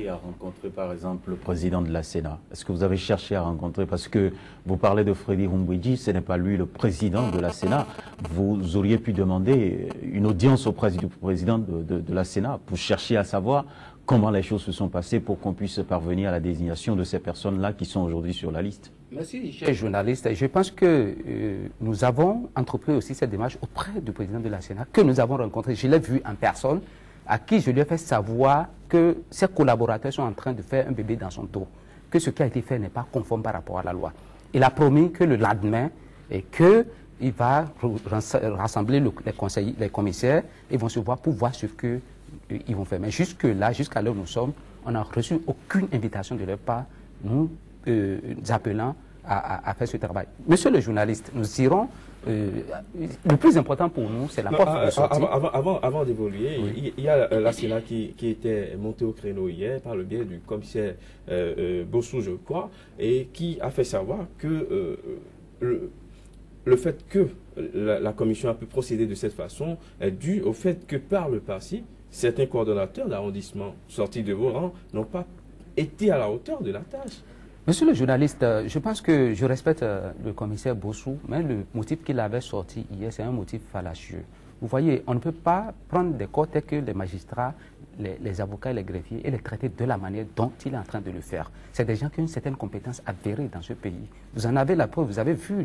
À rencontrer par exemple le président de la Sénat? Est-ce que vous avez cherché à rencontrer? Parce que vous parlez de Freddy Humbwiji, ce n'est pas lui le président de la Sénat. Vous auriez pu demander une audience auprès du président de la Sénat pour chercher à savoir comment les choses se sont passées pour qu'on puisse parvenir à la désignation de ces personnes-là qui sont aujourd'hui sur la liste. Merci, cher journaliste. Je pense que nous avons entrepris aussi cette démarche auprès du président de la Sénat, que nous avons rencontré. Je l'ai vu en personne, à qui je lui ai fait savoir que ses collaborateurs sont en train de faire un bébé dans son dos, que ce qui a été fait n'est pas conforme par rapport à la loi. Il a promis que le lendemain, qu'il va rassembler les commissaires, ils vont se voir pour voir ce qu'ils vont faire. Mais jusque-là, jusqu'à l'heure où nous sommes, on n'a reçu aucune invitation de leur part, nous appelant à faire ce travail. Monsieur le journaliste, nous irons. Le plus important pour nous, c'est la porte de sortie. Avant d'évoluer, oui. il y a la Sénat qui était montée au créneau hier par le biais du commissaire Bossou, je crois, et qui a fait savoir que le fait que la commission a pu procéder de cette façon est dû au fait que par le passé, certains coordonnateurs d'arrondissement sortis de vos rangs n'ont pas été à la hauteur de la tâche. Monsieur le journaliste, je pense que je respecte le commissaire Bossou, mais le motif qu'il avait sorti hier, c'est un motif fallacieux. Vous voyez, on ne peut pas prendre des corps tels que les magistrats, les avocats et les greffiers et les traiter de la manière dont il est en train de le faire. C'est des gens qui ont une certaine compétence avérée dans ce pays. Vous en avez la preuve, vous avez vu,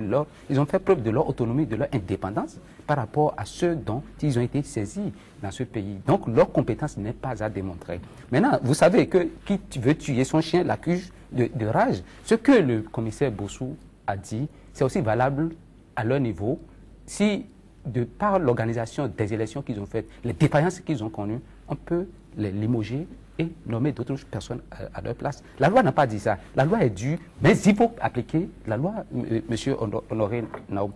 ils ont fait preuve de leur autonomie, de leur indépendance par rapport à ceux dont ils ont été saisis dans ce pays. Donc leur compétence n'est pas à démontrer. Maintenant, vous savez que qui veut tuer son chien l'accuse de rage. Ce que le commissaire Bossou a dit, c'est aussi valable à leur niveau. Si, de par l'organisation des élections qu'ils ont faites, les défaillances qu'ils ont connues, on peut les limoger et nommer d'autres personnes à leur place. La loi n'a pas dit ça. La loi est due, mais il faut appliquer la loi, monsieur Honoré Naoum.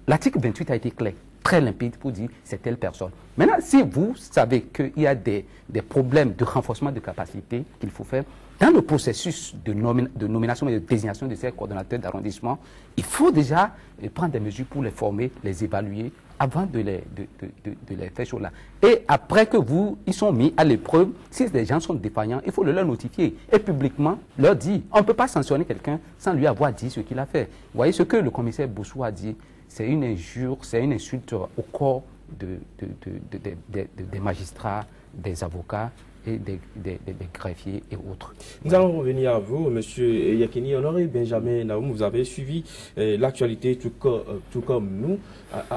L'article 28 a été clair, très limpide pour dire c'est telle personne. Maintenant, si vous savez qu'il y a des problèmes de renforcement de capacité qu'il faut faire, dans le processus de nomination et de désignation de ces coordonnateurs d'arrondissement, il faut déjà prendre des mesures pour les former, les évaluer, avant de les faire sur là. Et après que ils sont mis à l'épreuve, si les gens sont défaillants, il faut le leur notifier. Et publiquement, leur dire, on ne peut pas sanctionner quelqu'un sans lui avoir dit ce qu'il a fait. Vous voyez, ce que le commissaire Bossou a dit, c'est une injure, c'est une insulte au corps des magistrats, des avocats et des greffiers et autres. Nous allons revenir à vous, monsieur Yekini. Honoré Benjamin Naoum, vous avez suivi l'actualité tout comme nous.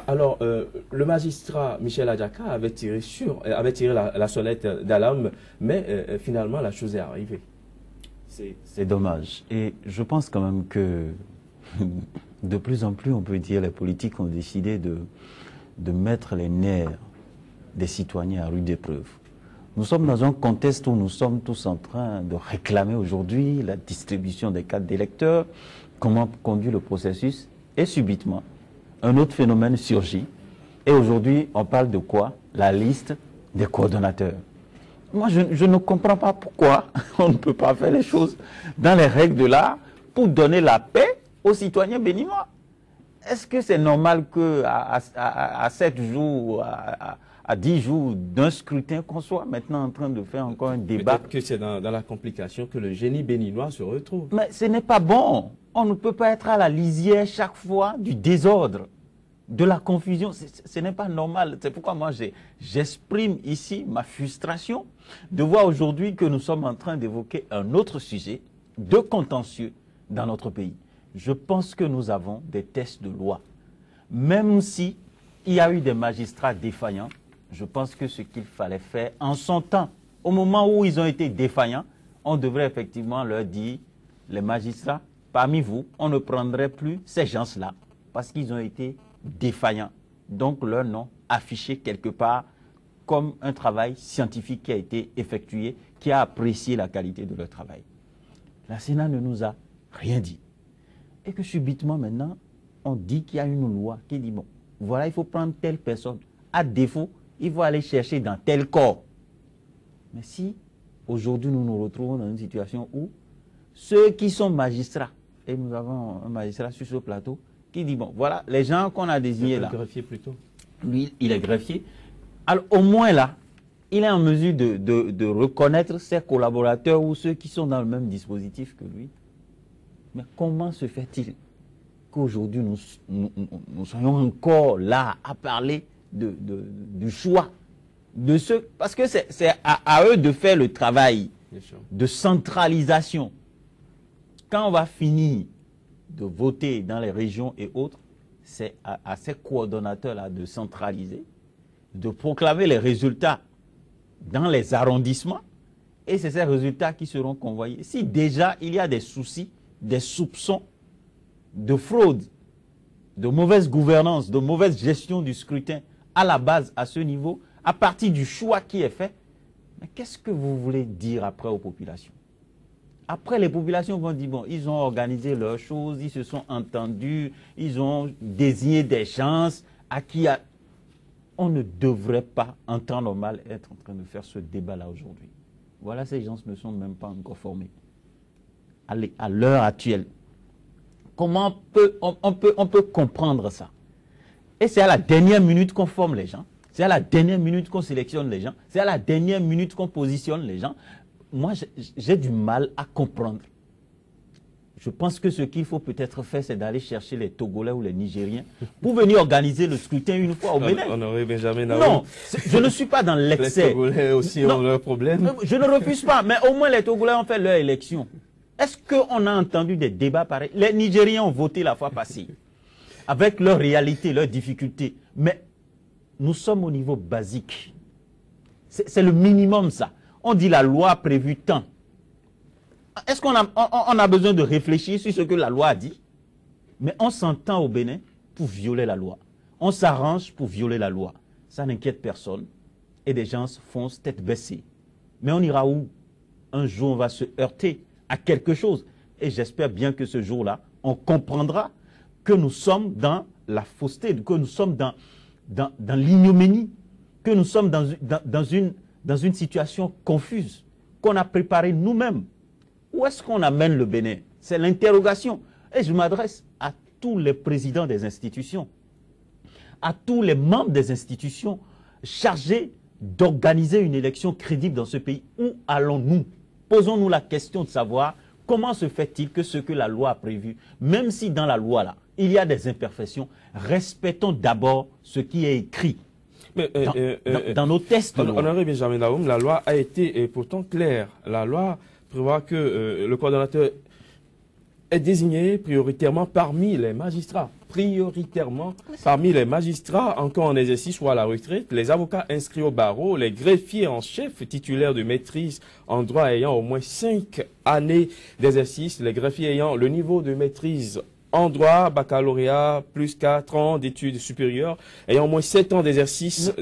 Alors, le magistrat Michel Adjaka avait tiré la sonnette d'alarme, mais finalement, la chose est arrivée. C'est dommage. Et je pense quand même que de plus en plus, on peut dire, les politiques ont décidé de mettre les nerfs des citoyens à rude épreuve. Nous sommes dans un contexte où nous sommes tous en train de réclamer aujourd'hui la distribution des cartes d'électeurs, comment conduire le processus, et subitement, un autre phénomène surgit. Et aujourd'hui, on parle de quoi? La liste des coordonnateurs. Moi, je ne comprends pas pourquoi on ne peut pas faire les choses dans les règles de l'art pour donner la paix aux citoyens béninois. Est-ce que c'est normal qu'à 7 jours, à 10 jours d'un scrutin, qu'on soit maintenant en train de faire encore un débat? Peut-être que c'est dans la complication que le génie béninois se retrouve. Mais ce n'est pas bon. On ne peut pas être à la lisière chaque fois du désordre, de la confusion. Ce n'est pas normal. C'est pourquoi moi j'exprime ici ma frustration de voir aujourd'hui que nous sommes en train d'évoquer un autre sujet de contentieux dans notre pays. Je pense que nous avons des tests de loi. Même si il y a eu des magistrats défaillants, je pense que ce qu'il fallait faire en son temps, au moment où ils ont été défaillants, on devrait effectivement leur dire, les magistrats, parmi vous, on ne prendrait plus ces gens-là parce qu'ils ont été défaillants. Donc leur nom affiché quelque part comme un travail scientifique qui a été effectué, qui a apprécié la qualité de leur travail. La Sénat ne nous a rien dit. Et que subitement maintenant, on dit qu'il y a une loi qui dit, bon, voilà, il faut prendre telle personne. À défaut, il faut aller chercher dans tel corps. Mais si, aujourd'hui, nous nous retrouvons dans une situation où ceux qui sont magistrats, et nous avons un magistrat sur ce plateau, qui dit, bon, voilà, les gens qu'on a désignés là. Greffier plutôt. Lui, il est greffier. Alors, au moins là, il est en mesure de reconnaître ses collaborateurs ou ceux qui sont dans le même dispositif que lui. Mais comment se fait-il qu'aujourd'hui nous soyons encore là à parler du choix de ceux... Parce que c'est à eux de faire le travail de centralisation. Quand on va finir de voter dans les régions et autres, c'est à ces coordonnateurs-là de centraliser, de proclamer les résultats dans les arrondissements, et c'est ces résultats qui seront convoyés. Si déjà il y a des soucis, des soupçons de fraude, de mauvaise gouvernance, de mauvaise gestion du scrutin à la base, à ce niveau, à partir du choix qui est fait, mais qu'est-ce que vous voulez dire après aux populations? Après, les populations vont dire, bon, ils ont organisé leurs choses, ils se sont entendus, ils ont désigné des chances à qui... On ne devrait pas, en temps normal, être en train de faire ce débat-là aujourd'hui. Voilà, ces gens ne sont même pas encore formés. À l'heure actuelle, comment on peut comprendre ça? Et c'est à la dernière minute qu'on forme les gens, c'est à la dernière minute qu'on sélectionne les gens, c'est à la dernière minute qu'on positionne les gens. Moi, j'ai du mal à comprendre. Je pense que ce qu'il faut peut-être faire, c'est d'aller chercher les Togolais ou les Nigériens pour venir organiser le scrutin une fois au Bénin. Honoré Benjamin Naoum. Non, je ne suis pas dans l'excès. Les Togolais aussi ont leurs problèmes. Je ne refuse pas, mais au moins les Togolais ont fait leur élection. Est-ce qu'on a entendu des débats pareils? Les Nigériens ont voté la fois passée, avec leurs réalités, leurs difficultés. Mais nous sommes au niveau basique. C'est le minimum, ça. On dit la loi a prévu tant. Est-ce qu'on a besoin de réfléchir sur ce que la loi a dit? Mais on s'entend au Bénin pour violer la loi. On s'arrange pour violer la loi. Ça n'inquiète personne. Et des gens foncent tête baissée. Mais on ira où? Un jour, on va se heurter à quelque chose. Et j'espère bien que ce jour-là, on comprendra que nous sommes dans la fausseté, que nous sommes dans l'ignominie, que nous sommes dans une situation confuse, qu'on a préparée nous-mêmes. Où est-ce qu'on amène le Bénin? C'est l'interrogation. Et je m'adresse à tous les présidents des institutions, à tous les membres des institutions chargés d'organiser une élection crédible dans ce pays. Où allons-nous? Posons-nous la question de savoir comment se fait-il que ce que la loi a prévu, même si dans la loi, là, il y a des imperfections, respectons d'abord ce qui est écrit. Mais, dans nos tests. Honoré Benjamin Naoum, la loi a été pourtant claire. La loi prévoit que le coordonnateur est désigné prioritairement parmi les magistrats. Prioritairement parmi les magistrats encore en exercice ou à la retraite, les avocats inscrits au barreau, les greffiers en chef titulaires de maîtrise en droit ayant au moins 5 années d'exercice, les greffiers ayant le niveau de maîtrise en droit, baccalauréat, plus 4 ans d'études supérieures, ayant au moins 7 ans d'exercice.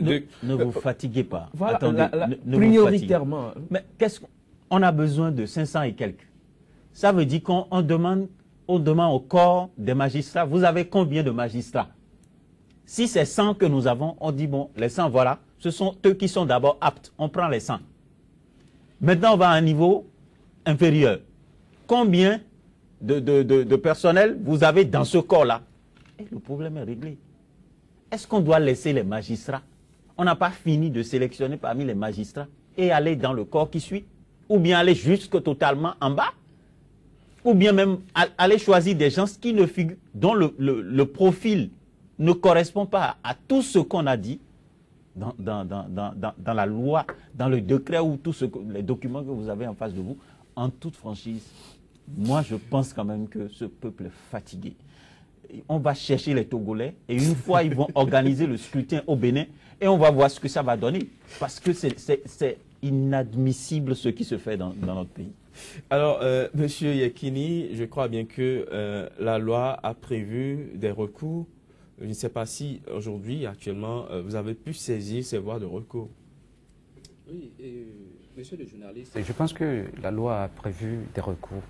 Ne vous fatiguez pas. Voilà, attendez, prioritairement. Mais qu'est-ce qu'on a besoin de 500 et quelques? Ça veut dire qu'on demande au corps des magistrats, vous avez combien de magistrats? Si c'est 100 que nous avons, on dit bon, les 100, voilà, ce sont eux qui sont d'abord aptes, on prend les 100. Maintenant, on va à un niveau inférieur. Combien de personnel vous avez dans ce corps-là? Et le problème est réglé. Est-ce qu'on doit laisser les magistrats? On n'a pas fini de sélectionner parmi les magistrats et aller dans le corps qui suit? Ou bien aller jusque totalement en bas? Ou bien même aller choisir des gens qui ne figurent, dont le profil ne correspond pas à tout ce qu'on a dit dans la loi, dans le décret ou tous les documents que vous avez en face de vous. En toute franchise, moi je pense quand même que ce peuple est fatigué. On va chercher les Togolais et une fois ils vont organiser le scrutin au Bénin et on va voir ce que ça va donner. Parce que c'est inadmissible ce qui se fait dans notre pays. Alors, Monsieur Yekini, je crois bien que la loi a prévu des recours. Je ne sais pas si aujourd'hui, actuellement, vous avez pu saisir ces voies de recours. Oui, monsieur le journaliste, je pense que la loi a prévu des recours.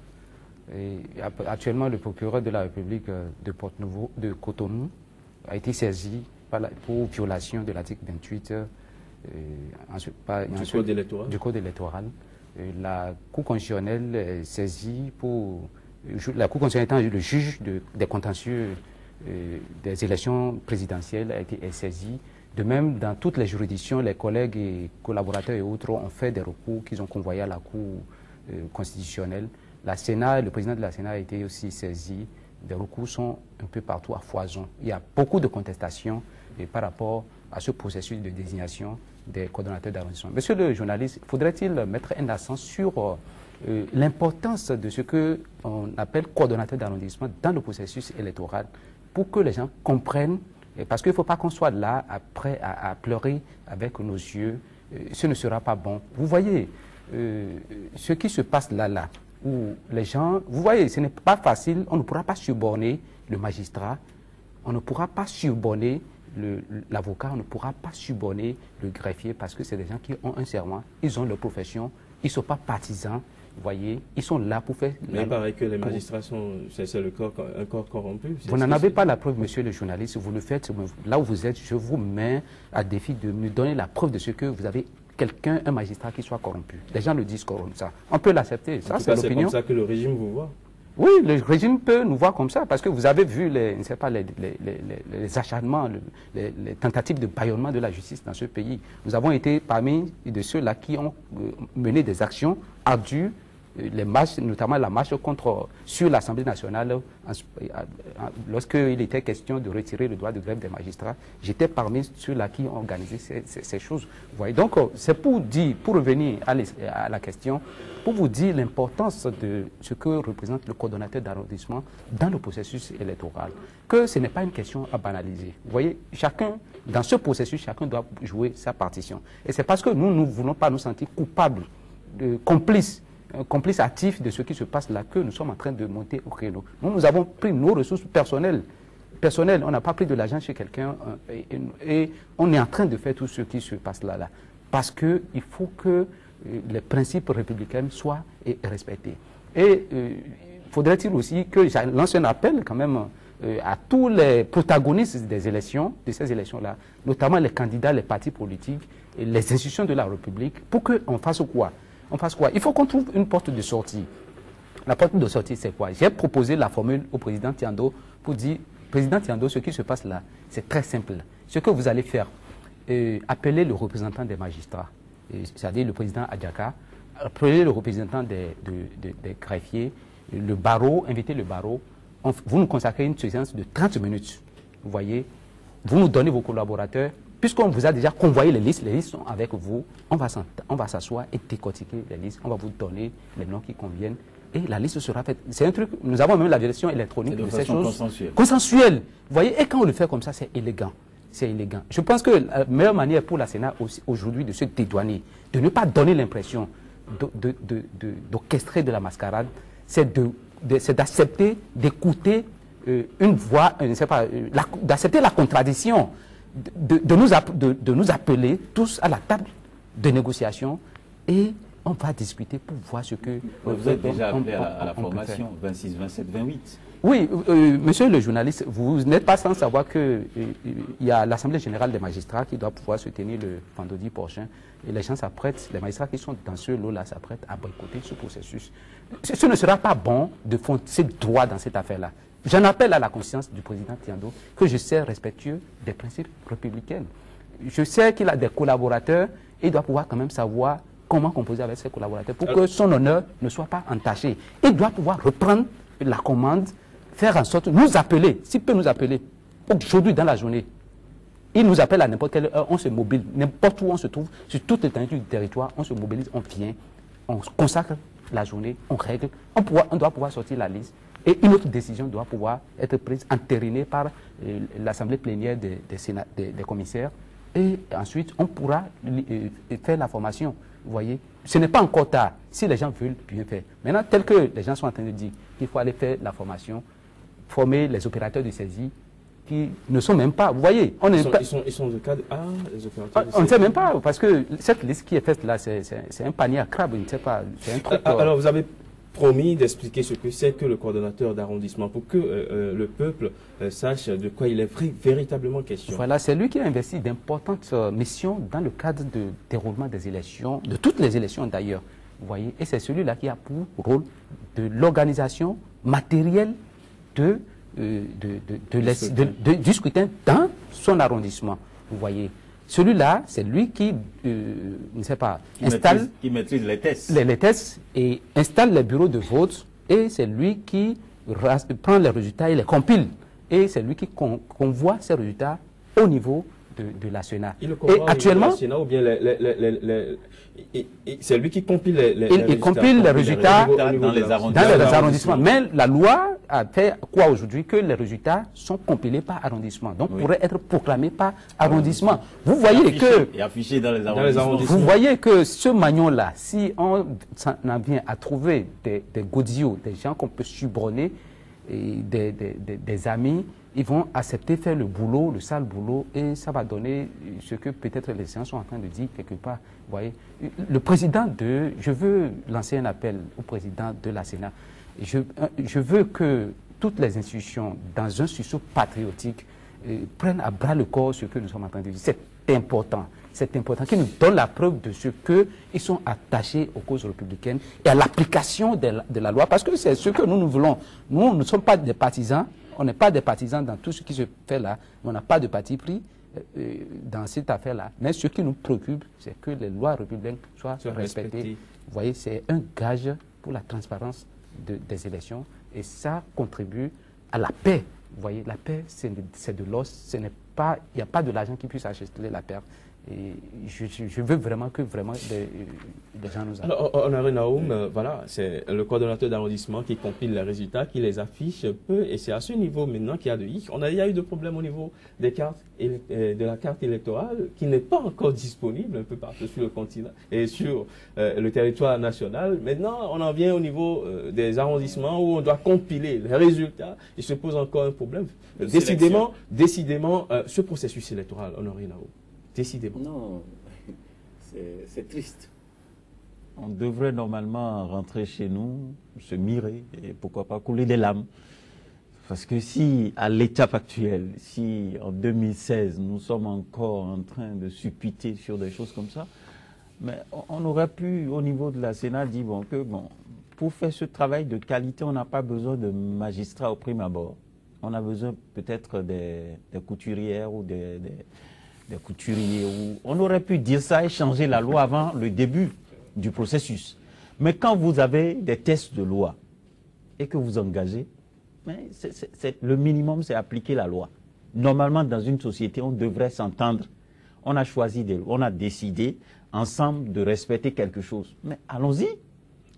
Et actuellement, le procureur de la République de Port-Nouveau, de Cotonou, a été saisi pour violation de l'article 28 du Code électoral. La Cour constitutionnelle est saisie pour... La Cour constitutionnelle étant le juge des contentieux des élections présidentielles est saisie De même, dans toutes les juridictions, les collègues et collaborateurs et autres ont fait des recours qu'ils ont convoyés à la Cour constitutionnelle. Le président de la Sénat a été aussi saisi. Des recours sont un peu partout à foison. Il y a beaucoup de contestations par rapport à ce processus de désignation des coordonnateurs d'arrondissement. Monsieur le journaliste, faudrait-il mettre un accent sur l'importance de ce qu'on appelle coordonnateur d'arrondissement dans le processus électoral pour que les gens comprennent, parce qu'il ne faut pas qu'on soit là après à pleurer avec nos yeux, ce ne sera pas bon. Vous voyez, ce qui se passe là, où les gens, vous voyez, ce n'est pas facile, on ne pourra pas suborner le magistrat, on ne pourra pas suborner l'avocat, on ne pourra pas suborner le greffier parce que c'est des gens qui ont un serment, ils ont leur profession, ils ne sont pas partisans, vous voyez, ils sont là pour faire... Mais il paraît que les magistrats c'est un corps corrompu. Vous n'en avez pas la preuve, monsieur le journaliste, vous le faites, là où vous êtes, je vous mets à défi de me donner la preuve de ce que vous avez un magistrat qui soit corrompu. Les gens le disent comme ça. On peut l'accepter, ça c'est l'opinion. C'est comme ça que le régime vous voit. Oui, le régime peut nous voir comme ça, parce que vous avez vu les acharnements, les tentatives de bâillonnement de la justice dans ce pays. Nous avons été parmi de ceux-là qui ont mené des actions ardues, les marches, notamment la marche sur l'Assemblée nationale, lorsqu'il était question de retirer le droit de grève des magistrats, j'étais parmi ceux-là qui ont organisé ces choses. Vous voyez, donc c'est pour revenir à la question, pour vous dire l'importance de ce que représente le coordonnateur d'arrondissement dans le processus électoral, que ce n'est pas une question à banaliser. Vous voyez, dans ce processus, chacun doit jouer sa partition. Et c'est parce que nous ne voulons pas nous sentir coupables, complices actifs de ce qui se passe là, que nous sommes en train de monter au créneau. Nous avons pris nos ressources personnelles, on n'a pas pris de l'argent chez quelqu'un et on est en train de faire tout ce qui se passe là. Parce qu'il faut que les principes républicains soient respectés. Et faudrait-il aussi que je lance un appel quand même à tous les protagonistes de ces élections-là, notamment les candidats, les partis politiques, et les institutions de la République, pour qu'on fasse quoi? Il faut qu'on trouve une porte de sortie. La porte de sortie, c'est quoi? J'ai proposé la formule au président Tiando pour dire, président Tiando, ce qui se passe là, c'est très simple. Ce que vous allez faire, appeler le représentant des magistrats, c'est-à-dire le président Adjaka, appeler le représentant des greffiers, le barreau, inviter le barreau. Vous nous consacrez une séance de 30 minutes. Vous voyez, vous nous donnez vos collaborateurs. Puisqu'on vous a déjà convoyé les listes sont avec vous, on va s'asseoir et décortiquer les listes, on va vous donner les noms qui conviennent et la liste sera faite. C'est un truc, nous avons même la version électronique de ces choses. Consensuelle. Vous voyez, et quand on le fait comme ça, c'est élégant. Je pense que la meilleure manière pour la Sénat aujourd'hui de se dédouaner, de ne pas donner l'impression d'orchestrer de la mascarade, c'est d'accepter, d'écouter une voix, d'accepter la contradiction. De nous appeler tous à la table de négociation et on va discuter pour voir ce que... Vous êtes déjà appelé à la formation 26, 27, 28. Oui, monsieur le journaliste, vous n'êtes pas sans savoir qu'il y a l'Assemblée générale des magistrats qui doit pouvoir se tenir le vendredi prochain et les gens s'apprêtent, les magistrats qui sont dans ce lot-là s'apprêtent à boycotter ce processus. Ce ne sera pas bon de foncer droit dans cette affaire-là. J'en appelle à la conscience du président Tiando que je sais respectueux des principes républicains. Je sais qu'il a des collaborateurs et il doit pouvoir quand même savoir comment composer avec ses collaborateurs pour que son honneur ne soit pas entaché. Il doit pouvoir reprendre la commande, faire en sorte de nous appeler, s'il peut nous appeler aujourd'hui dans la journée. Il nous appelle à n'importe quelle heure, on se mobilise, n'importe où on se trouve, sur toute l'étendue du territoire, on se mobilise, on vient, on consacre la journée, on règle, on doit pouvoir sortir la liste. Et une autre décision doit pouvoir être prise, entérinée par l'Assemblée plénière des commissaires. Et ensuite, on pourra faire la formation. Vous voyez, ce n'est pas encore tard, si les gens veulent bien faire. Maintenant, tel que les gens sont en train de dire qu'il faut aller faire la formation, former les opérateurs de saisie, qui ne sont même pas, vous voyez, ils sont de cadre A, les opérateurs de saisie. On ne sait même pas, parce que cette liste qui est faite là, c'est un panier à crabe, je ne sais pas, c'est un truc... Alors, vous avez promis d'expliquer ce que c'est que le coordonnateur d'arrondissement pour que le peuple sache de quoi il est véritablement question. Voilà, c'est lui qui a investi d'importantes missions dans le cadre de déroulement des élections, de toutes les élections d'ailleurs. Vous voyez, et c'est celui-là qui a pour rôle de l'organisation matérielle du scrutin dans son arrondissement. Vous voyez. Celui-là, c'est lui qui, ne sais pas, installe qui maîtrise les tests. les tests et installe les bureaux de vote, et c'est lui qui prend les résultats et les compile. Et c'est lui qui convoie ces résultats au niveau de la Sénat. Il le Et actuellement, Sénat, ou bien c'est lui qui compile il compile les résultats dans les arrondissements. Mais la loi a fait quoi aujourd'hui? Que les résultats sont compilés par arrondissement. Donc, pourraient être proclamés par arrondissement. Vous voyez et affiché dans les arrondissements. Vous voyez que ce magnon-là, si on en vient à trouver des godillots, des gens qu'on peut suborner, et des amis, ils vont accepter faire le boulot, le sale boulot, et ça va donner ce que peut-être les gens sont en train de dire quelque part. Vous voyez, le président je veux lancer un appel au président de la Sénat. Je veux que toutes les institutions, dans un sursaut patriotique, prennent à bras le corps ce que nous sommes en train de dire. C'est important. C'est important qu'ils nous donnent la preuve de ce qu'ils sont attachés aux causes républicaines et à l'application de la loi, parce que c'est ce que nous voulons. Nous ne sommes pas des partisans, on n'est pas des partisans dans tout ce qui se fait là, on n'a pas de parti pris dans cette affaire-là. Mais ce qui nous préoccupe, c'est que les lois républicaines soient respectées. Vous voyez, c'est un gage pour la transparence des élections, et ça contribue à la paix. Vous voyez, la paix, c'est de l'os, il n'y a pas de l'argent qui puisse acheter la paix. Et je veux vraiment que les gens nous aident. Alors, Honoré Naoum, voilà, c'est le coordonnateur d'arrondissement qui compile les résultats, qui les affiche peu, et c'est à ce niveau maintenant qu'il y a de hic. Il y a eu des problèmes au niveau des cartes de la carte électorale qui n'est pas encore disponible un peu partout sur le continent et sur le territoire national. Maintenant, on en vient au niveau des arrondissements où on doit compiler les résultats. Il se pose encore un problème. Décidément, ce processus électoral, Honoré Naoum, décidément. Non, c'est triste. On devrait normalement rentrer chez nous, se mirer et pourquoi pas couler des larmes. Parce que si, à l'étape actuelle, si en 2016, nous sommes encore en train de suppiter sur des choses comme ça, mais on aurait pu, au niveau de la Sénat, dire que pour faire ce travail de qualité, on n'a pas besoin de magistrats au prime abord. On a besoin peut-être des couturières ou des couturiers. On aurait pu dire ça et changer la loi avant le début du processus. Mais quand vous avez des tests de loi et que vous engagez, le minimum, c'est appliquer la loi. Normalement, dans une société, on devrait s'entendre. On a choisi on a décidé ensemble de respecter quelque chose. Mais allons-y.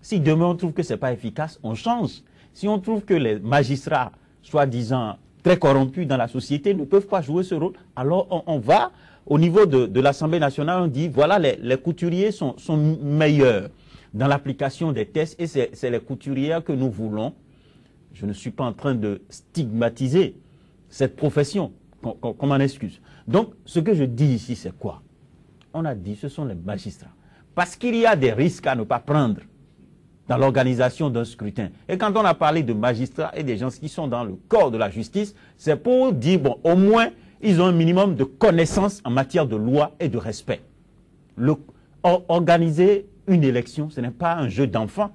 Si demain on trouve que ce n'est pas efficace, on change. Si on trouve que les magistrats, soi-disant très corrompus dans la société, ne peuvent pas jouer ce rôle, alors on va au niveau de l'Assemblée nationale, on dit voilà, les couturiers sont meilleurs dans l'application des tests et c'est les couturières que nous voulons. Je ne suis pas en train de stigmatiser cette profession, qu'on m'en excuse. Donc, ce que je dis ici, c'est quoi? On a dit, ce sont les magistrats. Parce qu'il y a des risques à ne pas prendre dans l'organisation d'un scrutin. Et quand on a parlé de magistrats et des gens qui sont dans le corps de la justice, c'est pour dire, au moins, ils ont un minimum de connaissances en matière de loi et de respect. Organiser une élection, ce n'est pas un jeu d'enfant.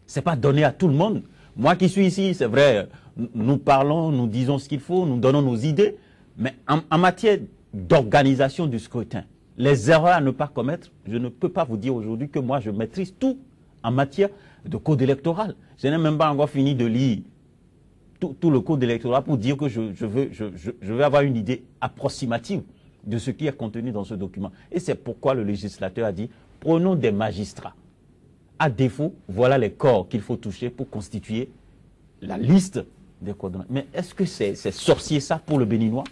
Ce n'est pas donné à tout le monde. Moi qui suis ici, c'est vrai, nous parlons, nous disons ce qu'il faut, nous donnons nos idées, mais en matière d'organisation du scrutin, les erreurs à ne pas commettre, je ne peux pas vous dire aujourd'hui que moi je maîtrise tout en matière de code électoral. Je n'ai même pas encore fini de lire tout le code électoral pour dire que je veux avoir une idée approximative de ce qui est contenu dans ce document. Et c'est pourquoi le législateur a dit, prenons des magistrats. À défaut, voilà les corps qu'il faut toucher pour constituer la liste des coordonnateurs. Mais est-ce que c'est sorcier ça pour le Béninois?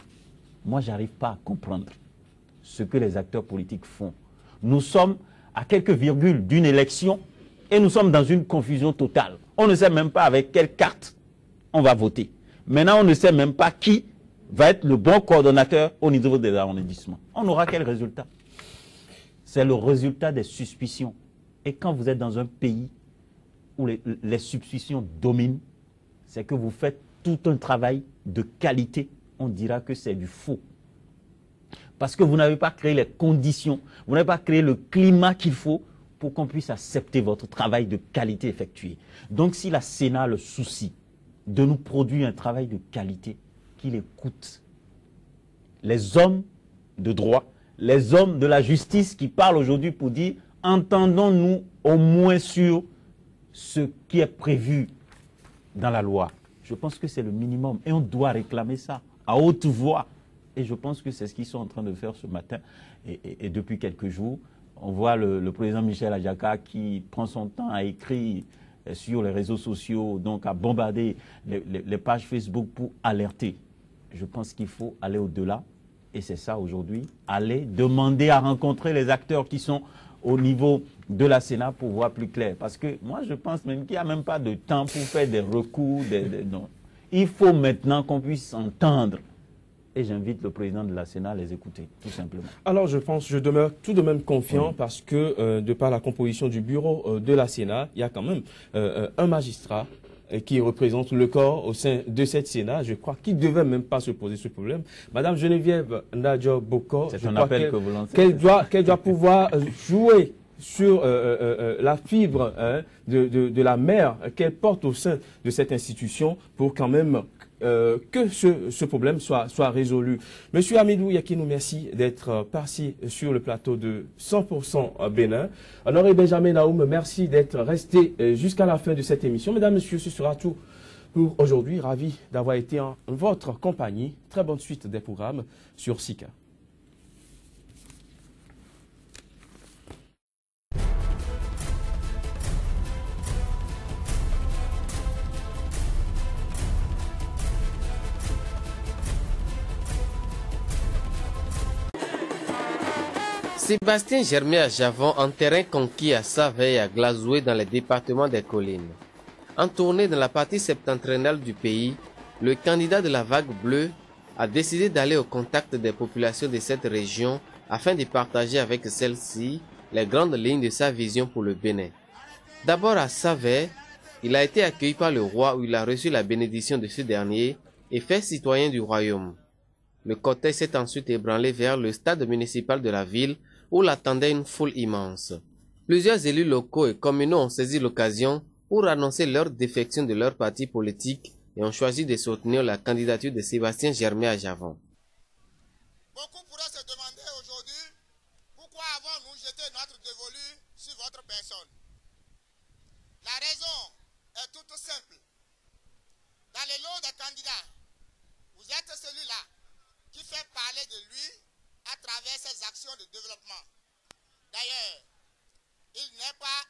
Moi, je n'arrive pas à comprendre ce que les acteurs politiques font. Nous sommes à quelques virgules d'une élection et nous sommes dans une confusion totale. On ne sait même pas avec quelle carte on va voter. Maintenant, on ne sait même pas qui va être le bon coordonnateur au niveau des arrondissements. On aura quel résultat? C'est le résultat des suspicions. Et quand vous êtes dans un pays où les suspicions dominent, c'est que vous faites tout un travail de qualité. On dira que c'est du faux. Parce que vous n'avez pas créé les conditions, vous n'avez pas créé le climat qu'il faut pour qu'on puisse accepter votre travail de qualité effectué. Donc si la Sénat a le souci de nous produire un travail de qualité, qu'il écoute les hommes de droit, les hommes de la justice qui parlent aujourd'hui pour dire entendons-nous au moins sur ce qui est prévu dans la loi. Je pense que c'est le minimum et on doit réclamer ça à haute voix. Et je pense que c'est ce qu'ils sont en train de faire ce matin et depuis quelques jours. On voit le président Michel Adjaka qui prend son temps à écrire sur les réseaux sociaux, donc à bombarder les pages Facebook pour alerter. Je pense qu'il faut aller au-delà. Et c'est ça aujourd'hui, aller demander à rencontrer les acteurs qui sont au niveau de la Sénat pour voir plus clair. Parce que moi, je pense même qu'il n'y a même pas de temps pour faire des recours. Non. Il faut maintenant qu'on puisse s'entendre. Et j'invite le président de la Sénat à les écouter, tout simplement. Alors, je demeure tout de même confiant parce que, de par la composition du bureau de la Sénat, il y a quand même un magistrat qui représente le corps au sein de cette Sénat, je crois, qui ne devait même pas se poser ce problème. Madame Geneviève Ndadjo Boko, c'est un appel que vous lancez. Qu'elle doit pouvoir jouer sur la fibre de la mère qu'elle porte au sein de cette institution pour quand même que ce problème soit résolu. Monsieur Hamidou Yakinou, merci d'être parti sur le plateau de 100% Bénin. Honoré Benjamin Naoum, merci d'être resté jusqu'à la fin de cette émission. Mesdames, Messieurs, ce sera tout pour aujourd'hui. Ravi d'avoir été en votre compagnie. Très bonne suite des programmes sur SICA. Sébastien Germain à Javon, en terrain conquis à Savay et à Glazoué dans les départements des collines. En tournée dans la partie septentrionale du pays, le candidat de la vague bleue a décidé d'aller au contact des populations de cette région afin de partager avec celles-ci les grandes lignes de sa vision pour le Bénin. D'abord à Savay, il a été accueilli par le roi où il a reçu la bénédiction de ce dernier et fait citoyen du royaume. Le cortège s'est ensuite ébranlé vers le stade municipal de la ville où l'attendait une foule immense. Plusieurs élus locaux et communaux ont saisi l'occasion pour annoncer leur défection de leur parti politique et ont choisi de soutenir la candidature de Sébastien Germain à Javon. Beaucoup pourraient se demander aujourd'hui pourquoi avons-nous jeté notre dévolu sur votre personne. La raison est toute simple. Dans les lots des candidats, vous êtes celui-là qui fait parler de lui à travers ses actions de développement. D'ailleurs, il n'est pas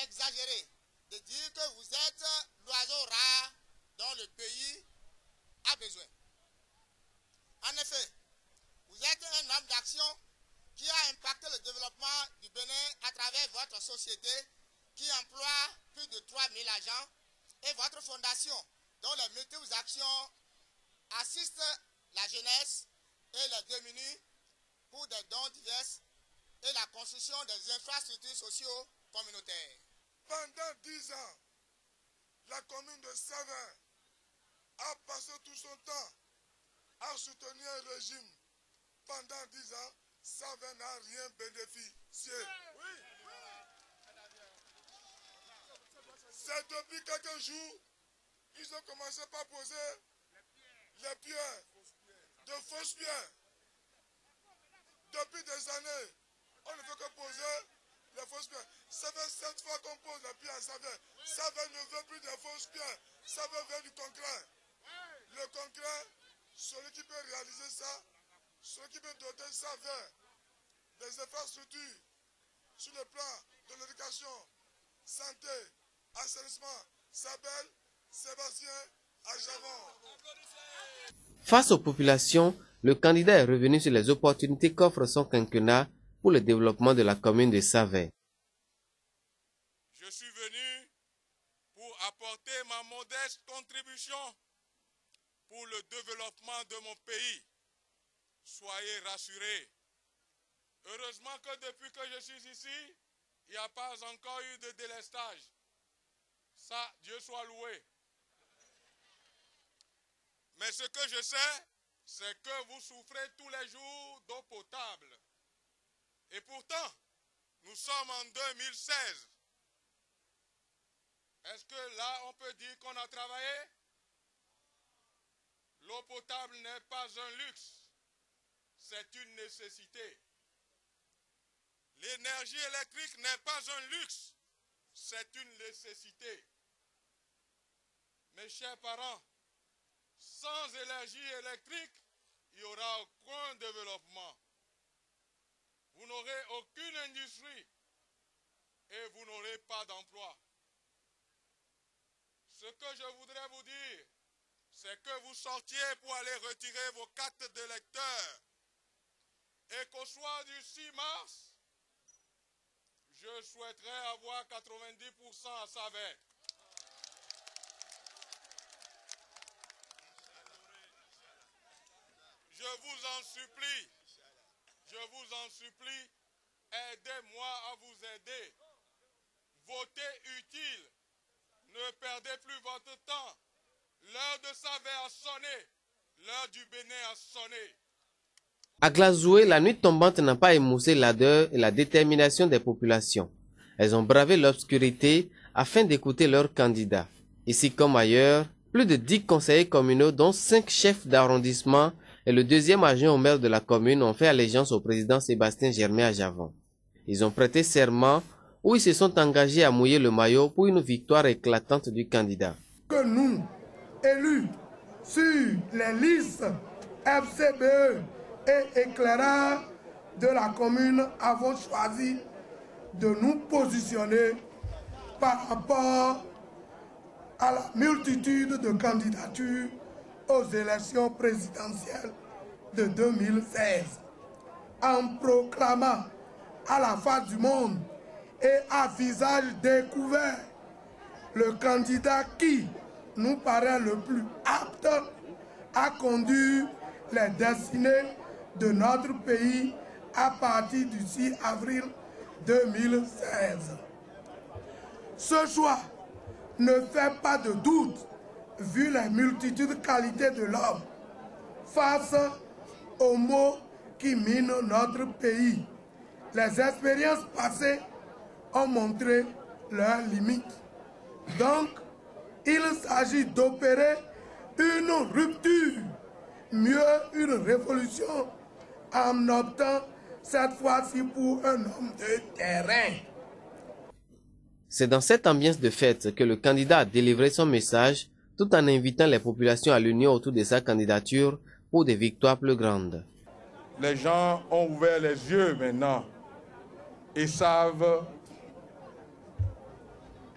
exagéré de dire que vous êtes l'oiseau rare dont le pays a besoin. En effet, vous êtes un homme d'action qui a impacté le développement du Bénin à travers votre société qui emploie plus de 3000 agents et votre fondation dont les multiples actions assistent la jeunesse et les démunis pour des dons divers et la construction des infrastructures socio-communautaires. Pendant 10 ans, la commune de Savin a passé tout son temps à soutenir un régime. Pendant 10 ans, Savin n'a rien bénéficié. C'est depuis quelques jours, ils ont commencé par poser les pierres, de fausses pierres. Depuis des années, on ne fait que poser les fausses pierres. Ça fait 7 fois qu'on pose les pierres à Savin. Savin ne veut plus des fausses pierres. Savin veut du concret. Le concret, celui qui peut réaliser ça, celui qui peut doter Savin des infrastructures sur le plan de l'éducation, santé, assainissement, s'appelle Sébastien Ajavon. Face aux populations, le candidat est revenu sur les opportunités qu'offre son quinquennat pour le développement de la commune de Savay. Je suis venu pour apporter ma modeste contribution pour le développement de mon pays. Soyez rassurés. Heureusement que depuis que je suis ici, il n'y a pas encore eu de délestage. Ça, Dieu soit loué. Mais ce que je sais, c'est que vous souffrez tous les jours d'eau potable. Et pourtant, nous sommes en 2016. Est-ce que là, on peut dire qu'on a travaillé? L'eau potable n'est pas un luxe. c'est une nécessité. L'énergie électrique n'est pas un luxe, c'est une nécessité. Mes chers parents, sans énergie électrique, il n'y aura aucun développement. Vous n'aurez aucune industrie et vous n'aurez pas d'emploi. Ce que je voudrais vous dire, c'est que vous sortiez pour aller retirer vos cartes d'électeurs et qu'au soir du 6 mars, je souhaiterais avoir 90% à Savin. Je vous en supplie, aidez-moi à vous aider. Votez utile. Ne perdez plus votre temps. L'heure de Savin a sonné. L'heure du Bénin a sonné. À Glazoué, la nuit tombante n'a pas émoussé l'ardeur et la détermination des populations. Elles ont bravé l'obscurité afin d'écouter leurs candidats. Ici comme ailleurs, plus de 10 conseillers communaux, dont 5 chefs d'arrondissement et le deuxième adjoint au maire de la commune, ont fait allégeance au président Sébastien Germain à Javon. Ils ont prêté serment où ils se sont engagés à mouiller le maillot pour une victoire éclatante du candidat. Que nous, élus sur les listes FCBE et éclaireurs de la commune, avons choisi de nous positionner par rapport à la multitude de candidatures aux élections présidentielles de 2016, en proclamant à la face du monde et à visage découvert le candidat qui nous paraît le plus apte à conduire les destinées de notre pays à partir du 6 avril 2016. Ce choix ne fait pas de doute vu les multitudes qualités de l'homme face aux maux qui minent notre pays. Les expériences passées ont montré leurs limites. Donc, il s'agit d'opérer une rupture, mieux une révolution, en optant cette fois-ci pour un homme de terrain. C'est dans cette ambiance de fête que le candidat a délivré son message tout en invitant les populations à l'union autour de sa candidature pour des victoires plus grandes. Les gens ont ouvert les yeux maintenant et savent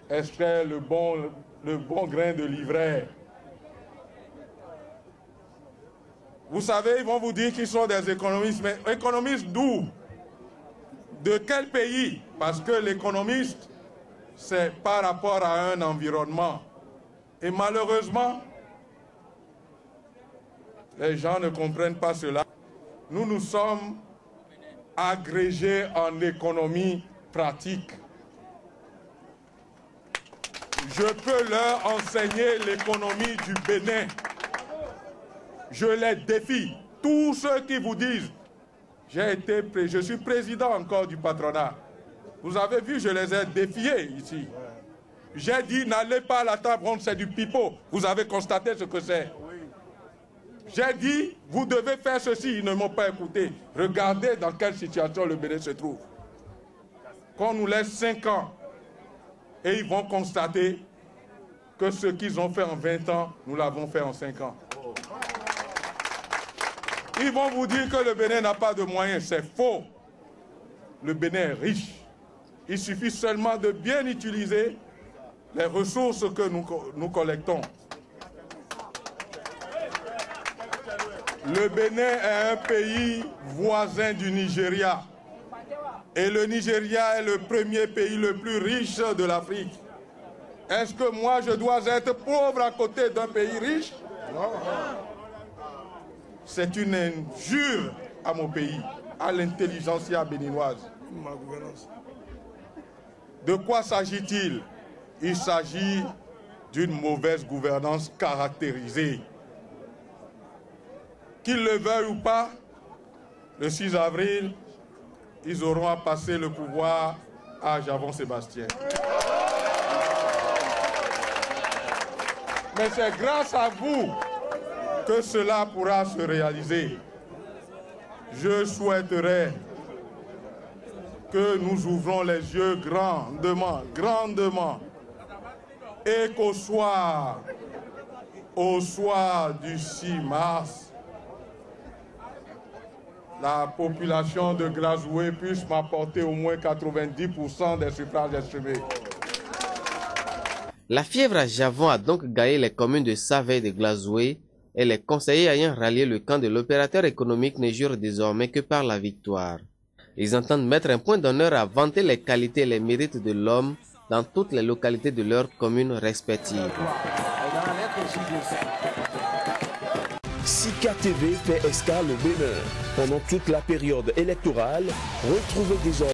extraire le bon grain de livret. Vous savez, ils vont vous dire qu'ils sont des économistes, mais économistes d'où? De quel pays? Parce que l'économiste, c'est par rapport à un environnement. Et malheureusement, les gens ne comprennent pas cela. Nous nous sommes agrégés en économie pratique. Je peux leur enseigner l'économie du Bénin. Je les défie. Tous ceux qui vous disent, je suis président encore du patronat. Vous avez vu, je les ai défiés ici. J'ai dit, n'allez pas à la table ronde, c'est du pipeau. Vous avez constaté ce que c'est. J'ai dit, vous devez faire ceci. Ils ne m'ont pas écouté. Regardez dans quelle situation le Bénin se trouve. Qu'on nous laisse 5 ans et ils vont constater que ce qu'ils ont fait en 20 ans, nous l'avons fait en 5 ans. Ils vont vous dire que le Bénin n'a pas de moyens. C'est faux. Le Bénin est riche. Il suffit seulement de bien utiliser les ressources que nous collectons. Le Bénin est un pays voisin du Nigeria. Et le Nigeria est le premier pays le plus riche de l'Afrique. Est-ce que moi, je dois être pauvre à côté d'un pays riche? Non. C'est une injure à mon pays, à l'intelligentsia béninoise. Ma gouvernance. De quoi s'agit-il? Il s'agit d'une mauvaise gouvernance caractérisée. Qu'ils le veuillent ou pas, le 6 avril, ils auront à passer le pouvoir à Javon Sébastien. Mais c'est grâce à vous que cela pourra se réaliser. je souhaiterais que nous ouvrons les yeux grandement, et qu'au soir du 6 mars, la population de Glazoué puisse m'apporter au moins 90% des suffrages exprimés. La fièvre à Javon a donc gagné les communes de Saveille et de Glazoué, et les conseillers ayant rallié le camp de l'opérateur économique ne jurent désormais que par la victoire. Ils entendent mettre un point d'honneur à vanter les qualités et les mérites de l'homme dans toutes les localités de leurs communes respectives. Sika TV fait escale au Bénin. Pendant toute la période électorale, retrouvez des